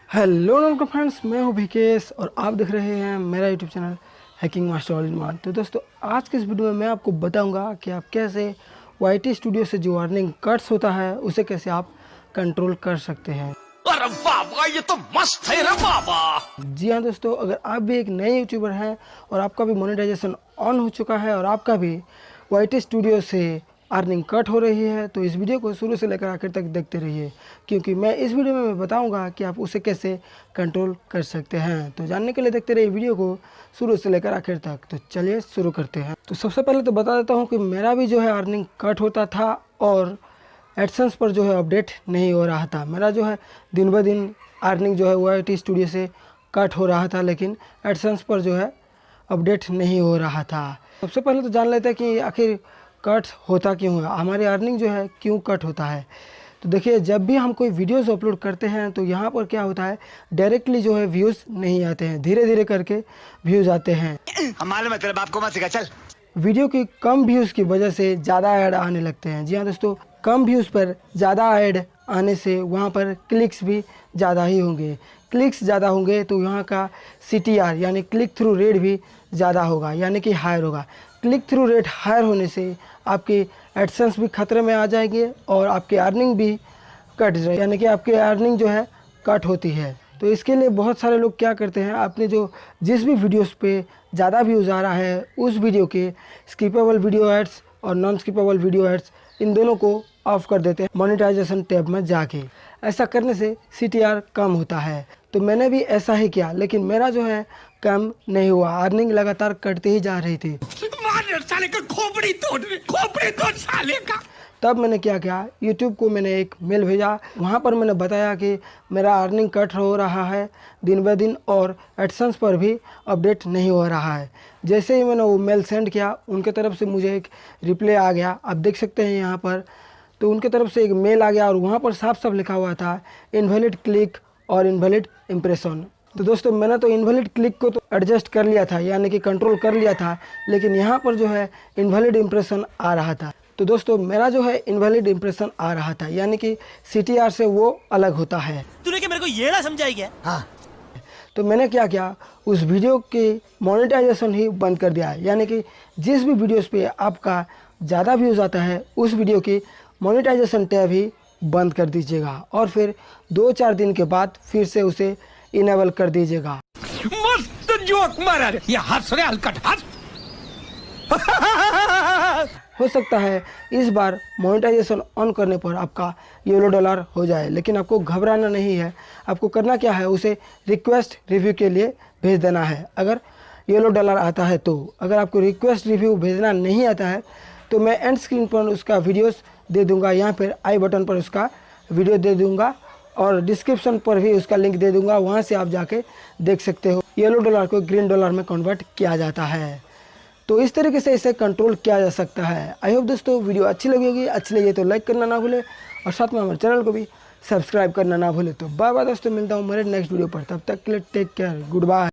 Hello नमस्कार friends, मैं हूं विकेश और आप देख रहे हैं मेरा YouTube channel hacking master all in one. तो दोस्तों, आज के इस वीडियो में मैं आपको बताऊंगा कि आप कैसे वाईटी स्टूडियो से जो अर्निंग कट्स होता है उसे कैसे आप कंट्रोल कर सकते हैं। अरे बाबा, ये तो मस्त है रे बाबा। जी हाँ दोस्तों, अगर आप भी एक नए यूट्यूबर हैं और आपका भी मोनेटाइजेशन ऑन हो चुका है और आपका भी वाईटी स्टूडियो से अर्निंग कट हो रही है, तो इस वीडियो को शुरू से लेकर आखिर तक देखते रहिए, क्योंकि मैं इस वीडियो में बताऊंगा कि आप उसे कैसे कंट्रोल कर सकते हैं। तो जानने के लिए देखते रहिए वीडियो को शुरू से लेकर आखिर तक। तो चलिए शुरू करते हैं। तो सबसे पहले तो बता देता हूं कि मेरा भी जो है अर्निंग कट होता था और एडसेंस पर जो है अपडेट नहीं हो रहा था। मेरा जो है दिन ब दिन अर्निंग जो है वाईटी स्टूडियो से कट हो रहा था, लेकिन एडसेंस पर जो है अपडेट नहीं हो रहा था। सबसे पहले तो जान लेते हैं कि आखिर कट होता क्यों है, हमारी अर्निंग जो है क्यों कट होता है। तो देखिए, जब भी हम कोई वीडियोस अपलोड करते हैं तो यहाँ पर क्या होता है, डायरेक्टली जो है व्यूज़ नहीं आते हैं, धीरे धीरे करके व्यूज़ आते हैं। हमारे मतलब बाप को मत सिखा, चल। वीडियो की कम व्यूज़ की वजह से ज़्यादा ऐड आने लगते हैं। जी हाँ दोस्तों, कम व्यूज़ पर ज़्यादा ऐड आने से वहाँ पर क्लिक्स भी ज़्यादा ही होंगे। क्लिक्स ज़्यादा होंगे तो यहाँ का CTR यानी क्लिक थ्रू रेट भी ज़्यादा होगा, यानी कि हायर होगा। क्लिक थ्रू रेट हायर होने से आपकी एडसेंस भी खतरे में आ जाएंगे और आपकी अर्निंग भी कट जाए, यानी कि आपकी अर्निंग जो है कट होती है। तो इसके लिए बहुत सारे लोग क्या करते हैं, अपने जिस भी वीडियोस पे ज़्यादा व्यूज़ आ रहा है उस वीडियो के स्किपेबल वीडियो एड्स और नॉन स्किपेबल वीडियो एड्स, इन दोनों को ऑफ कर देते हैं मोनेटाइजेशन टैब में जाके। ऐसा करने से CTR कम होता है। तो मैंने भी ऐसा ही किया, लेकिन मेरा जो है कम नहीं हुआ, अर्निंग लगातार कटती ही जा रही थी। साले का खोपड़ी तोड़ साले का। तब मैंने क्या किया, यूट्यूब को मैंने एक मेल भेजा, वहाँ पर मैंने बताया कि मेरा अर्निंग कट हो रहा है दिन ब दिन और एडसेंस पर भी अपडेट नहीं हो रहा है। जैसे ही मैंने वो मेल सेंड किया, उनके तरफ से मुझे एक रिप्लाई आ गया, आप देख सकते हैं यहाँ पर। तो उनके तरफ से एक मेल आ गया और वहाँ पर साफ साफ लिखा हुआ था इनवैलिड क्लिक और इनवैलिड इम्प्रेशन। तो दोस्तों, मैंने तो इनवैलिड क्लिक को तो एडजस्ट कर लिया था, यानी कि कंट्रोल कर लिया था, लेकिन यहाँ पर जो है इनवैलिड इम्प्रेशन आ रहा था। तो दोस्तों, मेरा जो है इनवैलिड इम्प्रेशन आ रहा था, यानी कि CTR से वो अलग होता है। तूने क्या मेरे को ये ना समझाई क्या? हाँ। तो मैंने क्या किया, उस वीडियो की मोनेटाइजेशन ही बंद कर दिया, यानी कि जिस भी वीडियोस पे आपका ज़्यादा व्यूज़ आता है उस वीडियो की मोनेटाइजेशन टैब ही बंद कर दीजिएगा और फिर 2-4 दिन के बाद फिर से उसे इनेबल कर दीजिएगा। मस्त जोक मारा रे, ये हंस रे हलकट हंस। हो सकता है इस बार मोनेटाइजेशन ऑन करने पर आपका $1 हो जाए, लेकिन आपको घबराना नहीं है। आपको करना क्या है, उसे रिक्वेस्ट रिव्यू के लिए भेज देना है। अगर $1 आता है तो, अगर आपको रिक्वेस्ट रिव्यू भेजना नहीं आता है तो मैं एंड स्क्रीन पर उसका वीडियोस दे दूंगा, यहाँ पर आई बटन पर उसका वीडियो दे दूंगा और डिस्क्रिप्शन पर भी उसका लिंक दे दूंगा, वहाँ से आप जाके देख सकते हो। $1 को $1 में कन्वर्ट किया जाता है। तो इस तरीके से इसे कंट्रोल किया जा सकता है। आई होप दोस्तों वीडियो अच्छी लगी होगी। अच्छी लगी तो लाइक करना ना भूले और साथ में हमारे चैनल को भी सब्सक्राइब करना ना भूले। तो बाय बाय दोस्तों, मिलता हूँ मेरे नेक्स्ट वीडियो पर। तब तक के लिए टेक केयर, गुड बाय।